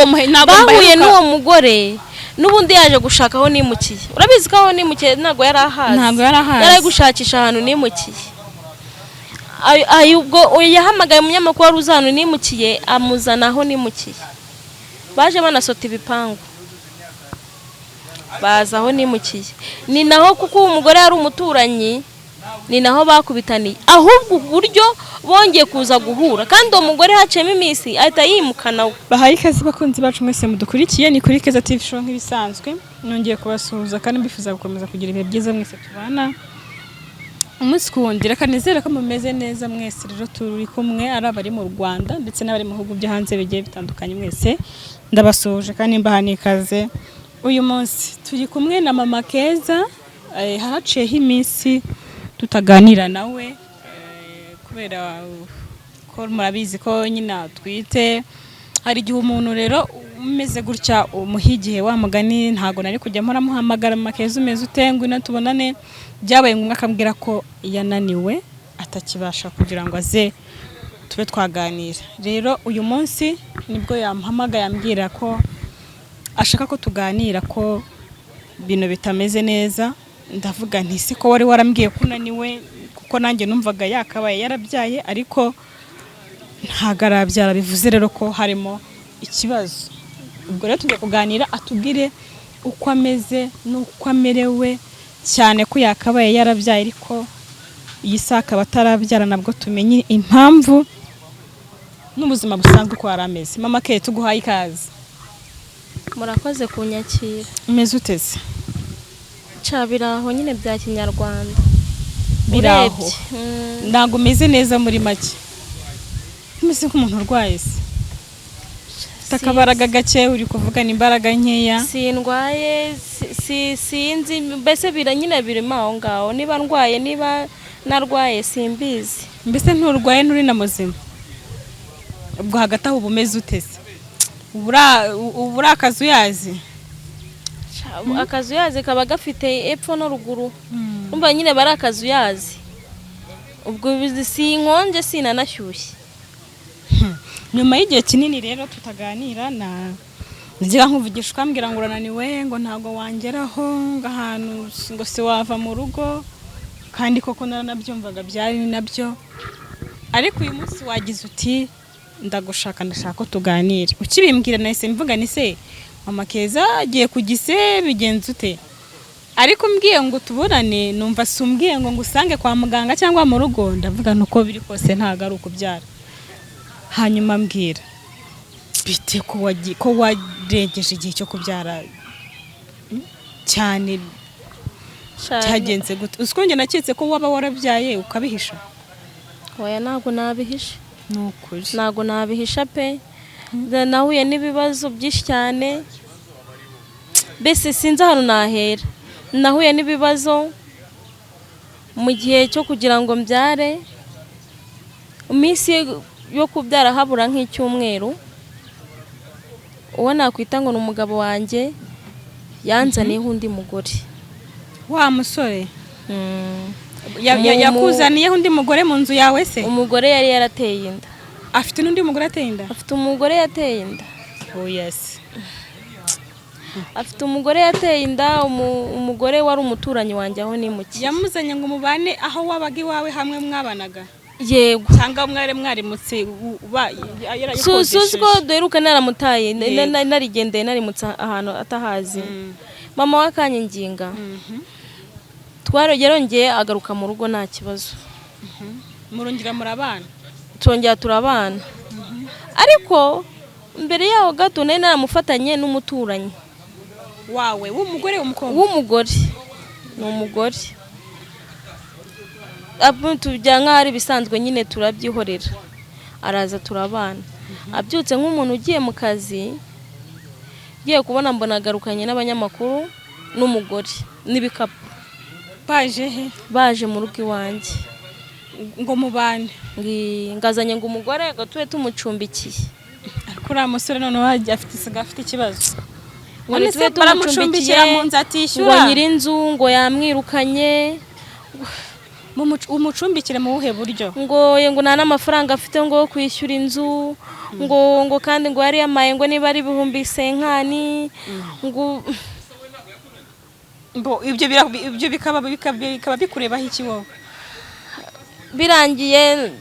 ntago bahuye n'uwo mugore n'ubundi yaje gushaka aho nimukiye. Urabizi ko aho nimukiye ntago yarahazi. Yari gushakisha ahantu nimukiye. Ubwo yahamagaye umunyamakuru wari uzanu nimukiye amuzana aho nimukiye. Baje banasota ibipangu. Baza aho nimukiye. Ni naho kuko umugore yari umuturanyi, ni naho bakubitaniye. Ahubwo uburyo bongeye kuza guhura kandi uwo mugore hacemo iminsi ahita yimukana. Bahaye ikaze bakunzi bacu mwese mudukurikiye, ni kuri Keza TV show nk'ibisanzwe. Nongeye kubasuhuza kandi mbifuza gukomeza kugira ibihe byiza mwese tubana. Umunsi kuwundi reka nizere ko mumeze neza mwese. Rero turi kumwe ari abari mu Rwanda ndetse n'abari mu bihugu byo hanze bigiye bitandukanye mwese. Ndabasuhuje kandi mbahaniye ikaze. Uyu munsi turi kumwe na Mama Keza, haciyeho iminsi tutaganira nawe kubera ko murabizi ko nyina twite. Hari igihe umuntu rero umeze gutya umuhigihe wa mugani ntago nari kujya mpora muhamagara Mama Keza umeze utengwe na tubonane. Byabaye ngombwa akambwira ko yananiwe atakibasha kugira ngo aze tube twaganira. Rero uyu munsi nibwo yamuhamagaye ambwira ko ashaka ko tuganira ko bino bitameze neza. Ndavuga nti se ko wari warambwiye ko unaniwe, kuko nanjye numvaga yakabaye yarabyaye ariko ntagarabyara, bivuze rero ko harimo ikibazo. Ubwo rero tugiye kuganira atubwire uko ameze n'uko amerewe, cyane ko yakabaye yarabyaye ariko iyi saka batarabyara nabwo tumenye impamvu n'ubuzima busanzwe ko arameze. Mama Keza tuguhaye ikaze. Murakoze kunyakira. Umeze uteze? Biraho nyine bya Kinyarwanda. Biraho. Ntago umeze neza muri make. Umeze nk'umuntu urwaye se? Takabaraga gake uri kuvugana imbaraga nkeya. Sindwaye, sinzi mbese nyine birimo aho ngaho. Niba ndwaye niba narwaye simbizi. Mbese nturwaye nuri na muzima? Ubwo hagati aho ubumeze uteze? Ubura akazu yazi? Akazu yazi kaba gafite epfo no ruguru. Umva nyine bari akazu yazi. Ubwo si inkonje sinanashyushye. Nyuma y'igihe kinini rero tutaganira ngira nkuvugisha ukambwira ngo urananiwe, ngo ntago wangeraho, ngo ahantu ngo se wava mu rugo, kandi koko naranabyumvaga byari nabyo. Ariko uyu munsi wagize uti ndashaka ko tuganira. Ukibimbwira nahise mvuga ni se Mama Keza agiye kugise bigenze ute? Ariko mbwiye ngo tubonane numva sumbwiye ngo ngusange kwa muganga cyangwa mu rugo. Ndavuga nuko biri kose ntago ari ukubyara. Hanyuma mbwira bite ko waregeje igihe cyo kubyara cyane cyagenze gute? Usko nge naketse ko waba warabyaye ukabihisha. Oya ntago nabihisha. Nukuri ntago nabihisha pe. Nahuye n'ibibazo byinshi cyane. Bese sinzi ahantu nahera. Nahuye n'ibibazo mu gihe cyo kugira ngo mbyare. Iminsi yo kubyara habura nk'icyumweru. Uwo nakwita ngo n'umugabo wanjye yanzaniye undi mugore. Wa musore yakuzaniye undi mugore mu nzu yawe se? Umugore yari yarateye inda. Afite n'undi mugore ateye inda? Afite umugore yateye inda. Oh yes. Afite umugore yateye inda, umugore wari umuturanyi wanjye aho nimukiye. Yamuzanye ngo mubane aho wabaga iwawe hamwe mwabanaga? Yego. Cyangwa mwarimutse Suzgo duheruka naramutaye narigendeye narimutse ahantu atahazi. Mama wakanye nginga. Twarongeye agaruka mu rugo nta kibazo. Murongera murabana? Twongera turabana. Ariko mbere yaho gato nari naramufatanye n'umuturanyi wawe w'umugore w'umukobwa? W'umugore. N'umugore. Tujya nk'ari bisanzwe nyine turabyihorera. Araza turabana. Abyutse nk'umuntu ugiye mu kazi, ngiye kubona mbona agarukanye n'abanyamakuru n'umugore n'ibikapu. Baje he? Baje mu rugo iwanjye ngo mubane. Ngazanye ngo umugore gatuye tumucumbikiye. Ariko uriya musore none wajya afite ikibazo. None se baramucumbikira mu nzu atishyura? Ngo nyirinzu ngo yamwirukanye. umucumbikire mu buhe buryo? ngo nta n'amafaranga afite ngo yo kwishyura inzu, ngo kandi ngo yari yamaye ngo niba ari ibihumbi 50 ngo ibyo bikaba bikurebaho iki wowe? birangiye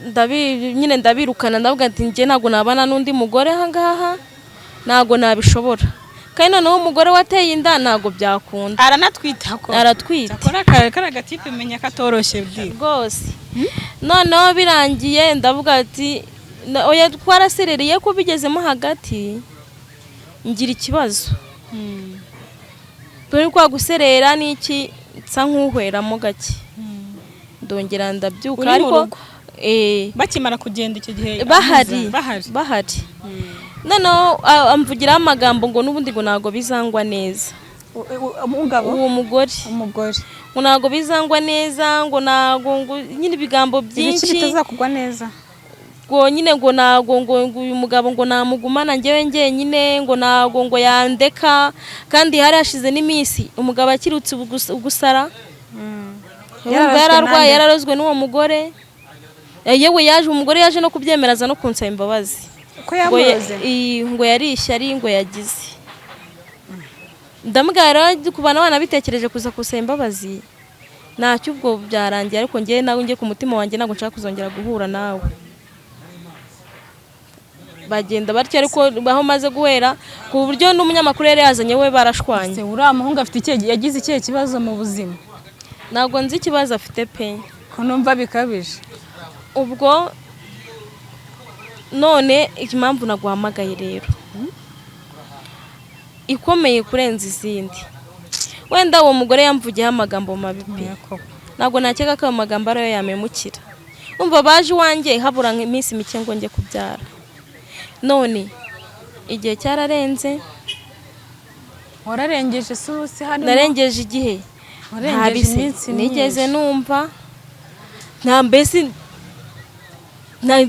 nyine ndabirukana, ndavuga ati njye ntabwo nabana n'undi mugore aha ngaha, ntabwo nabishobora. kandi noneho umugore wateye inda ntabwo byakunda. Aranatwita ko. Aratwita. Akora agatipe menya katoroshye bdi. Rwose. Noneho birangiye ndavuga ati oya twaraserereye ko bigezemo hagati ngira ikibazo. Turi kwa guserera niki nsa nkuhweramo gake. Ndongera ndabyuka ariko bakimara kugenda icyo gihe bahari. Noneho amvugira amagambo ngo nubundi ngo nago bizangwa neza. Uwo mugore ngo nago bizangwa neza, ngo nago nyine ibigambo byinshi bitazakugwa neza. Ngo nyine ngo nago ngo uyu mugabo ngo namugumana njyewe nyine ngo nago ngo yandeka, kandi hari hashize n'iminsi umugabo akirutse ugusara. Yararwaye yararozwe n'uwo mugore. Yewe yaje umugore yaje no kubyemeraza no kunsaba imbabazi. Ko yamuroze ngo yarisha ari ngo yagize. Ndamugara kubana bana bitekereje kuza kusaba imbabazi. Ntacyo ubwo byarangiye, ariko ngiye nawe ngiye ku mutima wanjye ntabwo nshaka kuzongera guhura nawe. Bagenda batyo ariko baho maze guhera ku buryo n'umunyamakuru yari yazanye we barashwanye. Uriya muhungu afite ikihe yagize ikihe kibazo mu buzima? Ntabwo nzi ikibazo afite pe. Ko numva bikabije. Ubwo none impamvu naguhamagaye rero ikomeye kurenza izindi. Wenda uwo mugore yamvugiye amagambo mabi. Ntabwo nakeka ko amagambo ariyo yamemukira. Umva baje wanjye habura nk'iminsi mike ngo nge kubyara. None igihe cyararenze. Wararengeje susi hano. Narengeje igihe. Warengeje nigeze numva. Nta mbese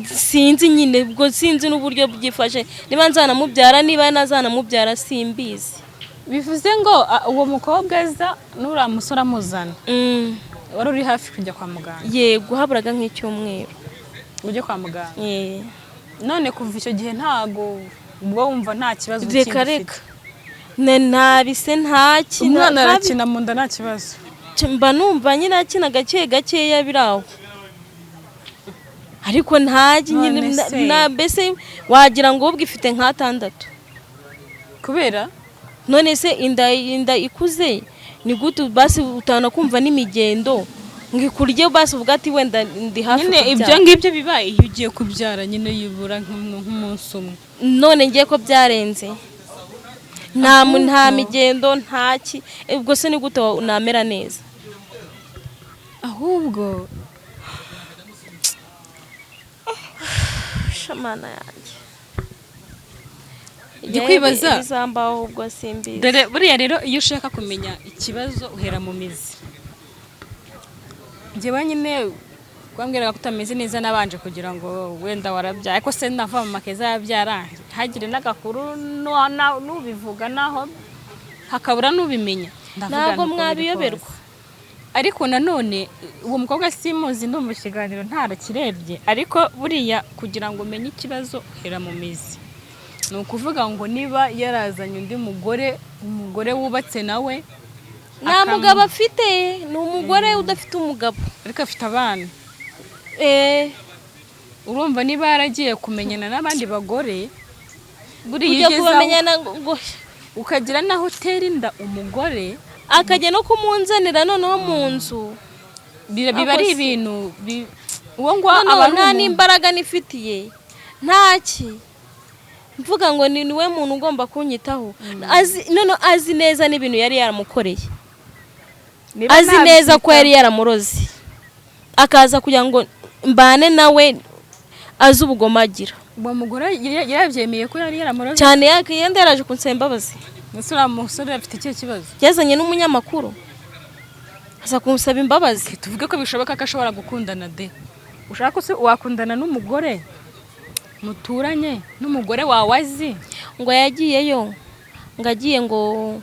sinzi nyine ubwo sinzi n'uburyo byifashe. Niba nzanamubyara niba nazanamubyara simbizi. Bivuze ngo uwo mukobwa aza n'ura musora muzana. Wari uri hafi kujya kwa muganga. Yego haburaga nk'icyumweru. Ujye kwa muganga. None kuva icyo gihe ntago ubwo wumva nta kibazo cy'inda. Reka ntabise ntaki. Umwana arakina mu nda nta kibazo. Mba numva nyine akina gakeya biraho. Ariko ntaji nyine mbese wagira ngo ubwo ifite nka 6. Kubera none se inda ikuze ni gutu basi utana kumva n'imigendo ngikurye basi uvuga ati wenda ndi hafi nyine ibyo ngibyo bibaye iyo ugiye kubyara nyine yibura nk'umunsi umwe. None ngiye ko byarenze nta migendo ntaki, ubwo se ni gute namera neza? Ahubwo shamana yanjye igikwibaza bizambaho ubwo simbizi. Dore buriya rero iyo ushaka kumenya ikibazo uhera mu mizi. Njyewe nyine kwambwira ko utameze neza nabanje kugira ngo wenda warabyaye, ariko se nava mu makeza yabyara hagire n'agakuru nubivuga naho hakabura nubimenya. Ntabwo mwabiyoberwa. Ariko nanone uwo mukobwa simuzi ndumva ikiganiro ntarakirebye, ariko buriya kugira ngo umenye ikibazo uhera mu mizi. Ni ukuvuga ngo niba yarazanye undi umugore wubatse nawe nta mugabo afite, ni umugore udafite umugabo ariko afite abana. Urumva niba yaragiye kumenyana n'abandi bagore buriya ukagira naho utera inda umugore akajya no kumunzanira noneho mu nzu, biba ari ibintu uwo ngo nta n'imbaraga nifitiye ntaki. Mvuga ngo ni we muntu ugomba kunyitaho. Azi neza n'ibintu yari yaramukoreye. Azi neza ko yari yaramuroze. Akaza kugira ngo mbane nawe azi ubugomagira. Uwo mugore yarabyemeye ko yari yaramuroze cyane, yenda yaraje kunsaba imbabazi. Musura musore afite icyo kibazo. Yazanye n'umunyamakuru aza kunsaba imbabazi. Tuvuge ko bishoboka ko ashobora gukundana de. Ushaka se wakundana n'umugore muturanye n'umugore wawe azi ngo yagiyeyo, ngagiye ngo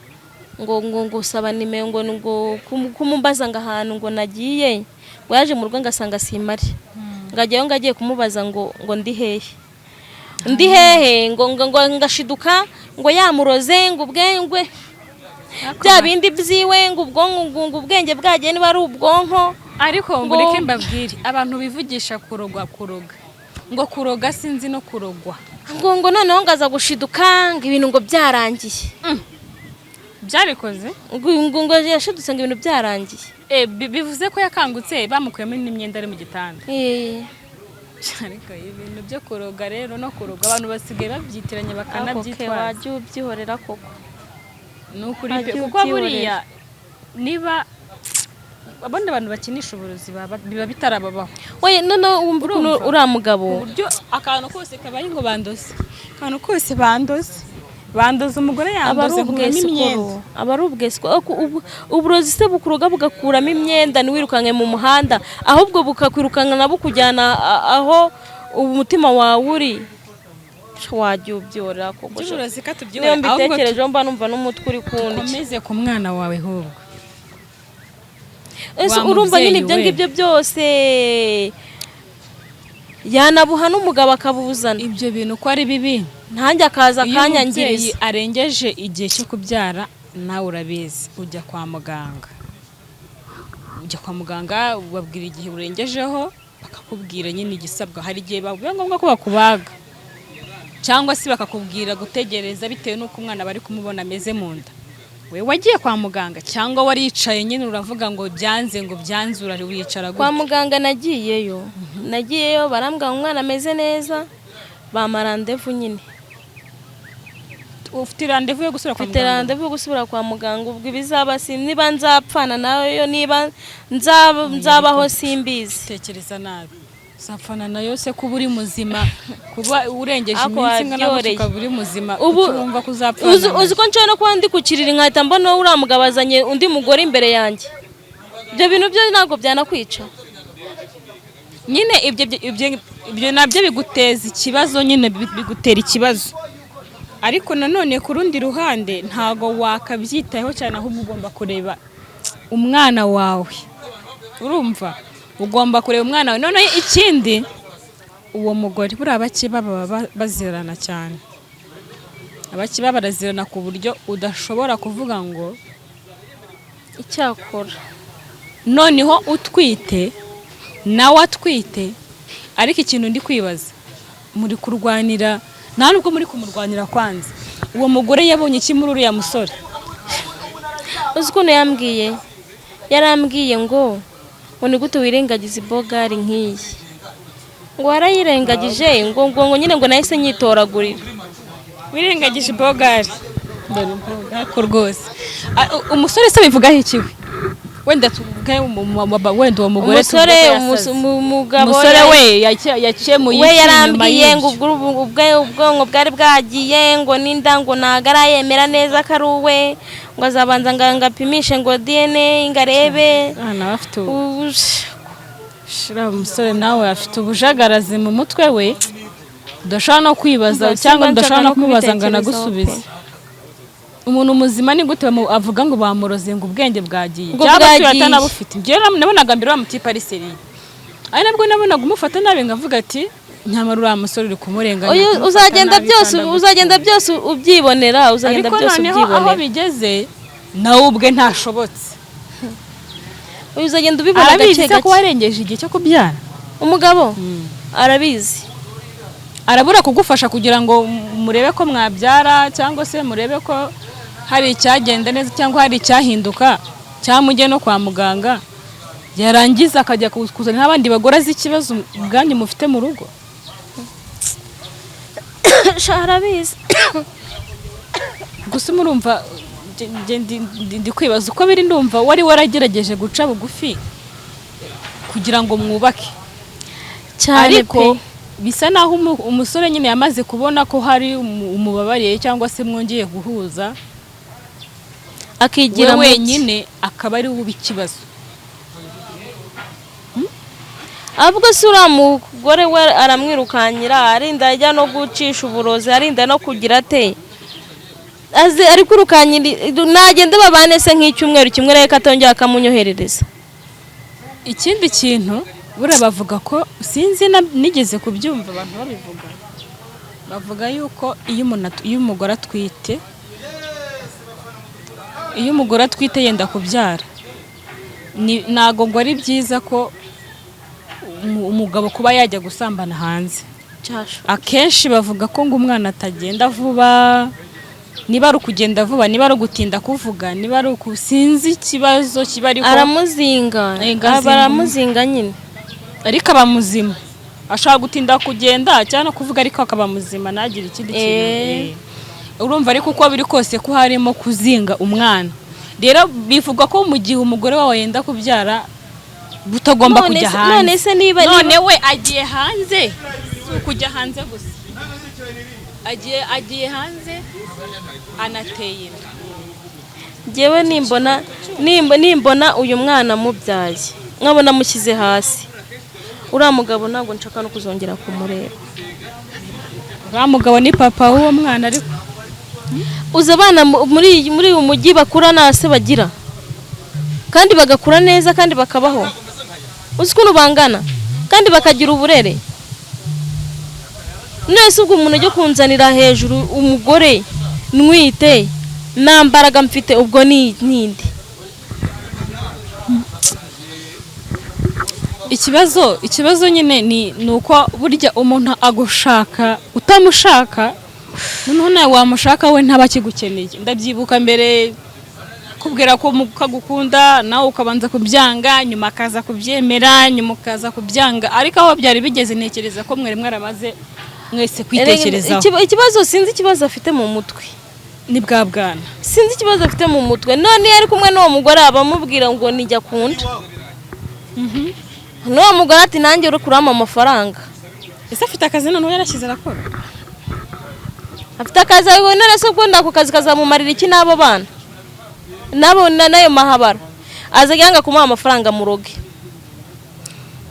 ngo saba nimero ngo kumumbaza ngo ahantu ngo nagiye ngo yaje mu rugo ngasanga simari ngajyayo ngagiye kumubaza ngo ndi hehe ngo ngashiduka ngo yamuroze ngo ubwengwe bya bindi byiwe ngo ubwenge bwagiye niba ari ubwonko. Ariko mureke mbabwire abantu bivugisha kuroga ngo kuroga sinzi no kurogwa ngo noneho ngaza gushiduka ngo ibintu ngo byarangiye. Byabikoze ngo yashidutse ngo ibintu byarangiye. Bivuze ko yakangutse bamukuyemo n'imyenda ari mu gitanda. Ariko ibintu byo kuroga rero no kuroga abantu basigaye babyitiranye bakanabyitwaza. Wajya ubyihorera koko. Nukuri pe kuko buriya niba abandi abantu bakinisha uburozi biba bitarababaho. Oye none wumva uriya mugabo uburyo akantu kose kabaye ngo bandoze. Akantu kose bandoze umugore yandoze kuramo imyenda. Aba ari ubwesiko uburozi se bukuroga bugakuramo imyenda ntiwirukanke mu muhanda ahubwo bukakwirukanka nabo kujyana aho umutima wawe uri. Wajya ubyorera koko. Uburozi katubyorera ahubwo mbitekerejeho mba numva n'umutwe uri kundi. Komeze ku mwana wawe hubwo. Ese urumva nyine ibyo ngibyo byose yanabuha n'umugabo akabuzana ibyo bintu ko ari bibi ntanjye akaza akanyangiriza. Arengeje igihe cyo kubyara nawe urabizi ujya kwa muganga ubabwira igihe urengejeho bakakubwira nyine igisabwa. Hari igihe bavuga ngombwa ko bakubaga cyangwa se bakakubwira gutegereza bitewe n'uko umwana bari kumubona ameze mu nda. We wagiye kwa muganga cyangwa waricaye nyine uravuga ngo byanze ari wicara gute? Kwa muganga nagiyeyo barambwira umwana ameze neza bampa randevu nyine. Ufite randevu yo gusubira kwa muganga? Ufite randevu yo gusubira kwa muganga ubwo ibizaba niba nzapfana nayo niba nzabaho simbizi. Tekereza nabi sapfana nayo se kuba uri muzima kuba urengeje iminsi ingana gusuka buri muzima urumva kuzapfana. Uzi ko nshobora no kuba ndi kukirira inkahita mbona uriya mugabazanye undi mugore imbere yanjye. Ibyo bintu byo ntabwo byanakwica nyine. Ibyo nabyo biguteza ikibazo nyine bigutera ikibazo. Ariko nanone ku rundi ruhande ntago wakabyitayeho cyane ahubwo ugomba kureba umwana wawe. Urumva ugomba kureba umwana wawe. None ikindi uwo mugore buriya abakiba baba bazirana cyane. Abakiba barazirana ku buryo udashobora kuvuga ngo icyakora noneho utwite nawe atwite. Ariko ikintu ndi kwibaza muri kurwanira nta nubwo muri kumurwanira kwanza. Uwo mugore yabonye iki muri uriya musore? Uzi ukuntu yarambwiye ngo ni gute wirengagiza ibogari nk'iyi ngo warayirengagije ngo nyine ngo nahise nyitoragurira. Wirengagije ibogari ko rwose umusore se bivugaho iki we? Wenda tuvuge uwo mugore umusore we yakemuye we yarambwiye ngo ubwonko bwari bwagiye ngo n'inda ngo ntago arayemera neza ko ari uwe ngo azabanza ngo apimishe ngo DNA ngo arebe. Umusore nawe afite ubujagarazi mu mutwe we udashobora no kwibaza cyangwa udashobora no kumubaza ngo anagusubize. Umuntu muzima ni gute avuga ngo bamuroze ngo ubwenge bwagiye cyangwa se atanabufite? Ngiye nabonaga mbere wa mutipa ari seri ari nabwo nabonaga umufata nabi ngavuga ati nyamara uriya musore uri kumurenganya. uzagenda byose ubyibonera. Aho bigeze nawe ubwe ntashobotse. Uzagenda ubibona gake gake. Arabizi ko warengeje igihe cyo kubyara. Umugabo arabizi arabura kugufasha kugira ngo murebe ko mwabyara cyangwa se murebe ko hari icyagenda neza cyangwa hari icyahinduka cyamujye no kwa muganga yarangiza akajya kuzana n'abandi bagore z'ikibazo ubwanyu mufite mu rugo. Sharabizi gusa murumva ndi kwibaza uko biri. Ndumva wari waragerageje guca bugufi kugira ngo mwubake cyane pe. Bisa naho umusore nyine yamaze kubona ko hari umubabariye cyangwa se mwongeye guhuza akigira wenyine akaba ari ubu ikibazo. Ahubwo se uriya mugore we aramwirukanyira arinda ajya no gucisha uburozi arinda no kugira ate azi ari kurukanyiri nagende babane se nk'icyumweru kimwe reka atongera akamunyoherereza. ikindi kintu buriya bavuga ko sinzi nigeze kubyumva abantu babivuga, bavuga yuko iyo umugore atwite yenda kubyara ntago ngo ari byiza ko umugabo kuba yajya gusambana hanze. Akenshi bavuga ko ngo umwana atagenda vuba, niba ari ukugenda vuba, niba ari ugutinda kuvuga, niba ari sinzi ikibazo kiba ariko aramuzinga nyine, ariko aba muzima. Ashobora gutinda kugenda cyangwa kuvuga ariko akaba muzima ntagire ikindi kintu. Urumva ariko uko biri kose ko harimo kuzinga umwana. Rero bivuga ko mu gihe umugore wawe yenda kubyara butagomba kujya hanze. None we agiye hanze, kujya hanze gusa, agiye hanze anateye inda. Njyewe nimbona uyu mwana mubyaye nkabona mushyize hasi, uriya mugabo ntabwo nshaka no kuzongera kumureba. Uriya mugabo ni papa w'uwo mwana, ariko uzi abana muri uyu mujyi bakura nta se bagira kandi bagakura neza kandi bakabaho, uzi ukuntu bangana kandi bakagira uburere. Nese ubwo umuntu ujya kunzanira hejuru umugore nwite nta mbaraga mfite, ubwo ninde? Ikibazo nyine ni uko burya umuntu agushaka utamushaka, noneho nawe wamushaka we ntaba akigukeneye. Ndabyibuka mbere kubwira ko kagukunda nawe ukabanza kubyanga, nyuma akaza kubyemera, nyuma ukaza kubyanga, ariko aho byari bigeze ntekereza ko mwari mwaramaze mwese kwitekerezaho. Ikibazo sinzi ikibazo afite mu mutwe, ni bwa bwana sinzi ikibazo afite mu mutwe. None ari kumwe n'uwo mugore abamubwira ngo nijya kunda, n'uwo mugore ati nanjye uri kurama amafaranga. Ese afite akazi noneho yarashyize arakora? Afite akazi, none se ubwo ndako kazi kazamumarira iki n'abo bana nabo nayo mahabara? Azajyanga kumuha amafaranga mu roge,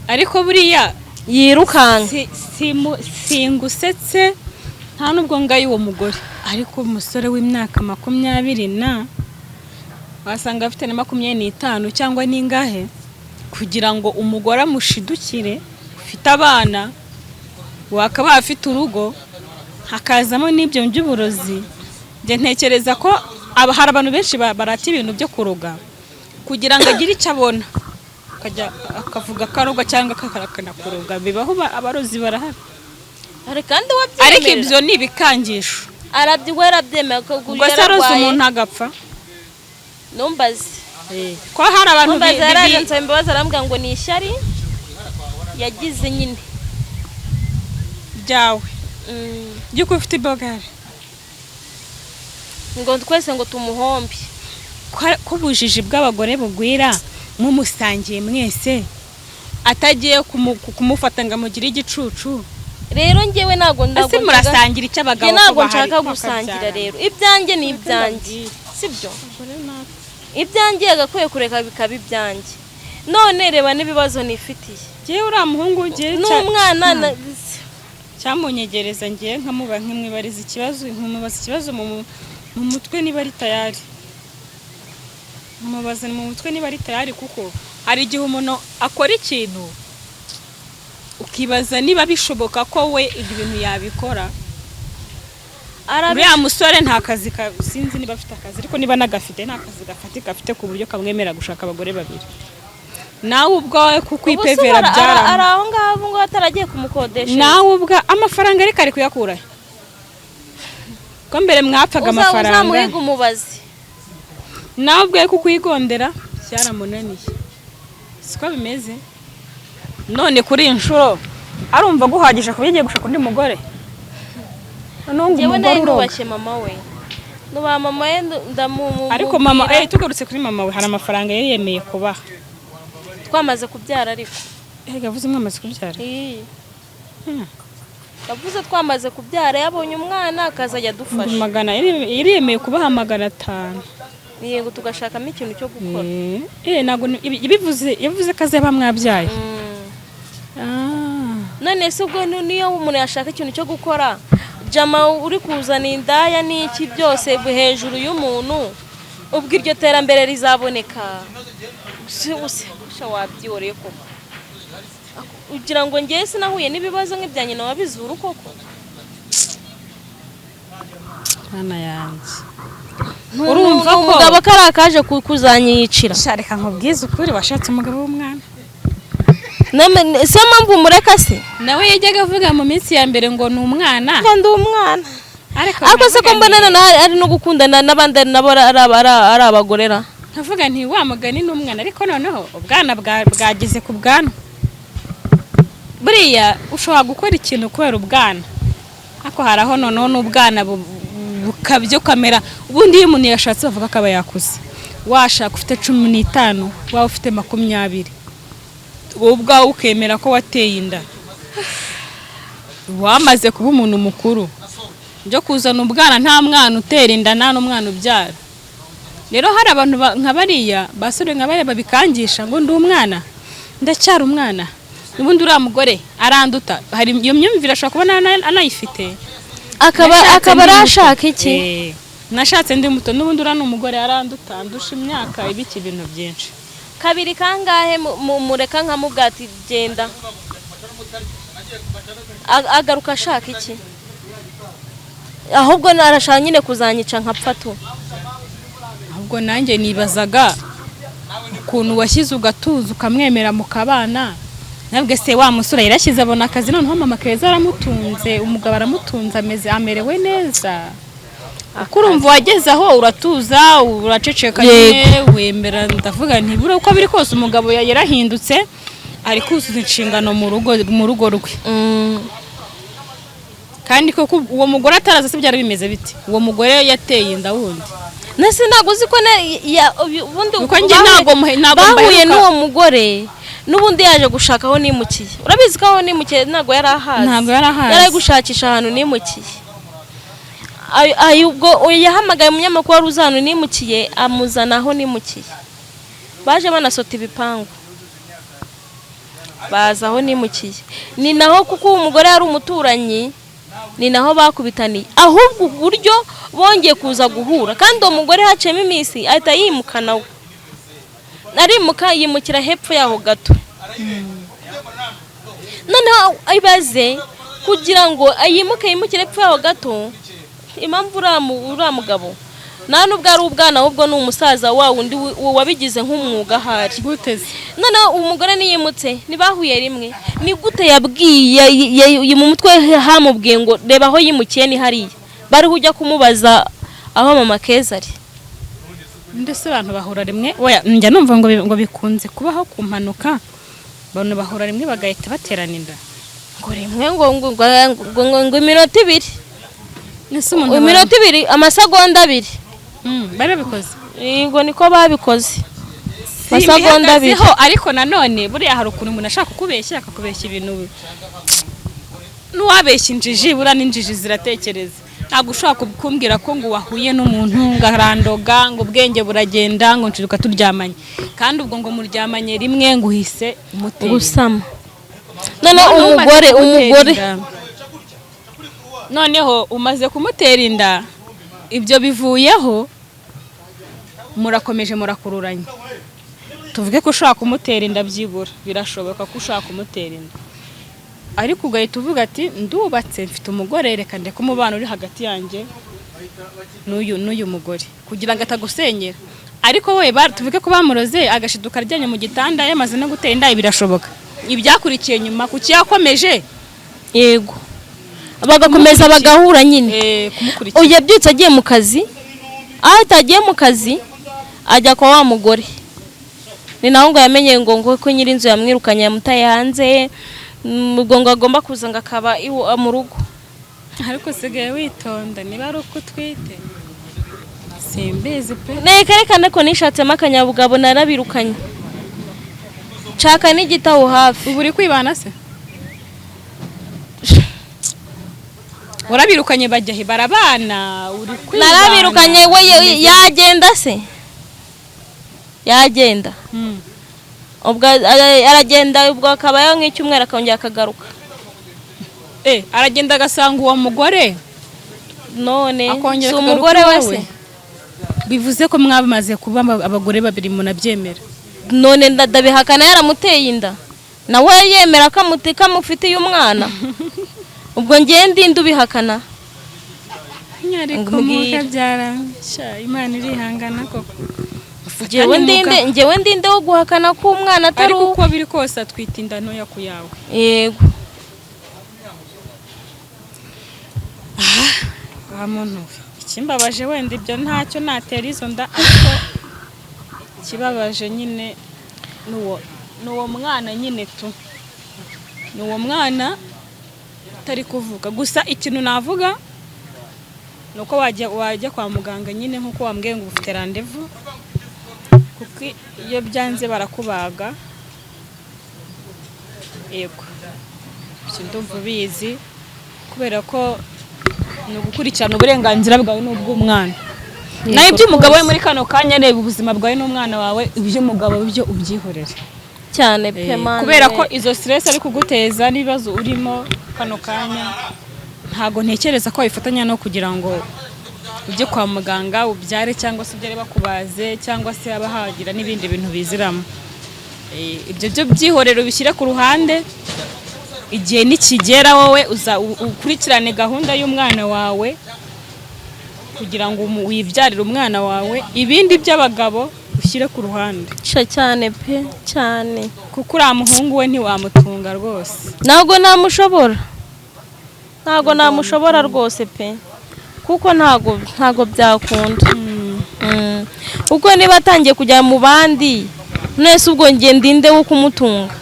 ariko buriya yirukanga. Singusetse nta nubwo ngaye uwo mugore, ariko umusore w'imyaka 20 wasanga afite na 25 cyangwa ningahe, kugira ngo umugore amushidukire ufite abana wakaba afite urugo hakazamo n'ibyo by'uburozi. Nje ntekereza ko hari abantu benshi barati ibintu byo kuroga kugira ngo agire icyo abona, akajya akavuga karoga cyangwa akarakana kuroga. Bibaho, abarozi barahari, kandi wabyemera. Ariko ibyo ni ibikangisho, arabyemera ko gusa aroze umuntu agapfa. Numbazi ko hari abantu baraje imbabazi arambwira ngo ni ishyari yagize nyine byawe yuko ufite bogari, ngo twese ngo tumuhombe. Ko bujiji bw'abagore bugwira mumusangiye mwese, atagiye kumufata ngo amugire igicucu. Rero njyewe ntago murasangira icyo abagabo ko ntabwo nshaka gusangira. Rero ibyanjye ni ibyanjye, sibyo? Ibyanjye agakwiye kureka bikaba ibyanjye. None reba n'ibibazo nifitiye. Jewe uriya muhungu ugiye n'umwana cyamunyegereza ngiye nkamuba nkimwibariza ikibazo, nkumubaza ikibazo mu mutwe niba ari tayari. Nkumubaza mu mutwe niba ari tayari, kuko hari igihe umuntu akora ikintu ukibaza niba bishoboka ko we ibintu yabikora. Uriya musore nta kazi sinzi niba afite akazi, ariko niba nagafite nta kazi gafite ku buryo kamwemera gushaka abagore babiri. Nawe ubwawe kukwipevera byara araho ngaho ngo ataragiye kumukodesha. Nawe ubwa amafaranga ariko ari kuyakura ko mbere mwapfaga amafaranga. Uzamuhiga umubazi. Nawe ubwawe kukwigondera cyaramunaniye, siko bimeze. None kuri inshuro arumva guhagije ko yagiye gushaka undi mugore. Yewe nari nubashye mama we. Nuba mama ye ndamumu. Ariko mama tugarutse kuri mama we, hari amafaranga yari yemeye kubaha. Twamaze kubyara ariko. Yavuze mwamaze kubyara? Yavuze twamaze kubyara, yabonye umwana akazajya dufasha. Magana yari yemeye kubaha 500. Yego tugashakamo ikintu cyo gukora. Nago yavuze kaze bamwabyaye. None se ubwo niyo umuntu yashaka ikintu cyo gukora jama uri kuzana indaya n'iki byose hejuru y'umuntu ubwo iryo terambere rizaboneka usha wabyiyoreye koko ugira ngo ngiye sinahuye n'ibibazo nk'ibya nyina wabizuru koko hana yanjye urumva ko umugabo karakaje kuzanyicira shareka nkubwize ukuri washatse umugabo w'umwana se mpamvu umureka se nawe yajyaga avuga mu minsi ya mbere ngo ni umwana ndi umwana ariko se ko mbona ari no gukundana n'abandi nabo ari abagorera nkavuga nti wa mugani ni umwana ariko noneho ubwana bwageze ku bwana buriya ushobora gukora ikintu kubera ubwana ariko haraho noneho n'ubwana bukabyo kamera ubundi iyo umuntu yashatse bavuga ko aba yakuze washaka ufite 15 waba ufite 20 wowe ubwawe ukemera ko wateye inda wamaze kuba umuntu mukuru byo kuzana ubwana nta mwana utera inda nta n'umwana ubyara rero hari abantu nka bariya basore nka bariya babikangisha ngo ndi umwana ndacyari umwana ubundi uriya mugore aranduta hari iyo myumvire ashobora kubona anayifite akaba arashaka iki nashatse ndi muto n'ubundi uriya n'umugore aranduta ndusha imyaka ibiki ibintu byinshi kabiri kangahe mureka nkamubwati genda agaruka ashaka iki ahubwo narashaka nyine kuzanyica nkapfa tu ahubwo nanjye nibazaga ukuntu washyize ugatuza ukamwemera mu kabana nabwe se wa musura yarashyize abona akazi noneho mama keza aramutunze umugabo aramutunze amerewe neza kurumva wageze aho uratuza uraceceka nyine wemera ndavuga nti bure uko biri kose umugabo yarahindutse ari kuzuza inshingano mu rugo rwe kandi koko uwo mugore ataraza se byari bimeze biti uwo mugore yateye inda wundi nese naguzi ko ubundi uko nge ntago bahuye n'uwo mugore n'ubundi yaje gushaka aho nimukiye urabizi ko aho nimukiye ntago yarahazi yari gushakisha ahantu nimukiye ubwo yahamagaye umunyamakuru wari uzana nimukiye amuzana aho nimukiye baje banasota ibipangu baza aho nimukiye ni naho kuko umugore yari umuturanyi ni naho bakubitaniye ahubwo uburyo bongeye kuza guhura kandi uwo mugore haciyemo iminsi ahita yimuka nawe arimuka yimukira hepfo yaho gato noneho ibaze kugira ngo yimukire hepfo yaho gato impamvu uriya mugabo nta nubwo ari ubwana ahubwo ni umusaza wa wundi wabigize nk'umwuga ahari noneho umugore niyimutse ntibahuye rimwe ni gute yabwiye mu mutwe hamubwiye ngo reba aho yimukiye ni hariya bari ujya kumubaza aho mama keza ari ndetse abantu bahura rimwe njya numva ngo bikunze kubaho ku mpanuka abantu bahura rimwe bagahita baterana inda ngo rimwe ngo iminota 2 iminota 2 amasegonda 2 bari babikoze yego niko babikoze amasegonda 2 ariko nanone buriya hari ukuntu umuntu ashaka kukubeshya akakubeshya ibintu n'uwabeshya injiji buriya n'injiji ziratekereza ntabwo ushobora kumbwira ko ngo wahuye n'umuntu ngarandoga ngo ubwenge buragenda ngo nshiruka turyamanye kandi ubwo ngo muryamanye rimwe ngo uhise gusama umugore noneho umaze kumutera inda ibyo bivuyeho murakomeje murakururanye tuvuge ko ushaka kumutera inda byibura birashoboka ko ushaka kumutera inda ariko ugahita uvuga ati ndubatse mfite umugore reka ndeke umubano uri hagati yanjye n'uyu mugore kugira ngo atagusenyera ariko we tuvuge ko bamuroze agashiduka aryanye mu gitanda yamaze no gutera inda birashoboka ibyakurikiye nyuma kuki yakomeje yego bagakomeza bagahura nyine yabyutse agiye mu kazi aho atagiye mu kazi ajya kwa wa mugore ni naho ngo yamenye ngo ko nyiri inzu yamwirukanye yamutaye hanze ubwo ngo agomba kuza ngo akaba mu rugo ariko sigaye witonda niba ari uko utwite simbizi pe nekerekane ko nishatsemo akanyabugabo narabirukanye nshaka n'igitaho hafi ubu uri kwibana se urabirukanye bajya he barabana uri kwibana narabirukanye we yagenda se yagenda ubwo aragenda ubwo akabayo nk'icyumweru akongera akagaruka aragenda agasanga uwo mugore none akongera si akagaruka umugore we iwawe. se bivuze ko mwamaze kuba abagore babiri munabyemera. none ndabihakana yaramuteye inda nawe yemera kamufitiye umwana ubwo ngiye ndinde ubihakana ariko mukabyara Imana irihangana koko. njyewe ndinde wo guhakana ko umwana atari ariko uko biri kose atwita inda ntoya ku yawe. yego muntu ikimbabaje wenda ibyo ntacyo natera izo nda ariko ikibabaje nyine n'uwo mwana nyine n'uwo mwana utari kuvuga. Gusa ikintu navuga ni uko wajya kwa muganga nyine nk'uko wambwiye ngo ufite randevu, kuko iyo byanze barakubaga. yego ndumva ubizi kubera ko ni ugukurikirana uburenganzira bwawe n'ubw'umwana. nawe iby'umugabo we muri kano kanya reba ubuzima bwawe n'umwana wawe, iby'umugabo byo ubyihorere cyane pe mane, kubera ko izo stress ari kuguteza n'ibibazo urimo kano kanya ntago ntekereza ko wabifatanya no kugira ngo ujye kwa muganga ubyare cyangwa se ubyare bakubaze cyangwa se haba hagira n'ibindi bintu biziramo. Ibyo byo byihorero bishyire ku ruhande, igihe nikigera wowe ukurikirane gahunda y'umwana wawe kugira ngo wibyarire umwana wawe, ibindi by'abagabo ushyire ku ruhande cyane pe cyane, kuko uriya muhungu we ntiwamutunga rwose. ntabwo namushobora rwose pe, kuko ntabwo byakunda. kuko niba atangiye kujya mu bandi nese ubwo ndinde wo kumutunga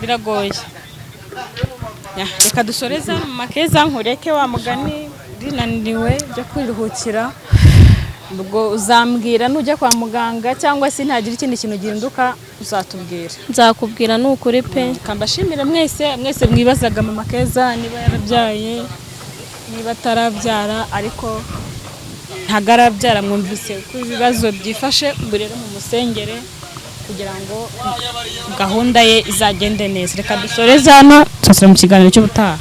biragoye. reka dusoreza mu makeza nkureke wa mugani rinaniriwe byo kwiruhukira, ubwo uzambwira nujya kwa muganga cyangwa se ntagira ikindi kintu gihinduka uzatubwira. nzakubwira ni ukuri pe. Kambashimira mwese mwibazaga mu makeza niba yarabyaye niba atarabyara, ariko ntago arabyara. Mwumvise ko ibibazo byifashe, ubu rero mu musengere kugira ngo gahunda ye izagende neza. Reka dusoreze hano, tuzasubira mu kiganiro cy'ubutaha.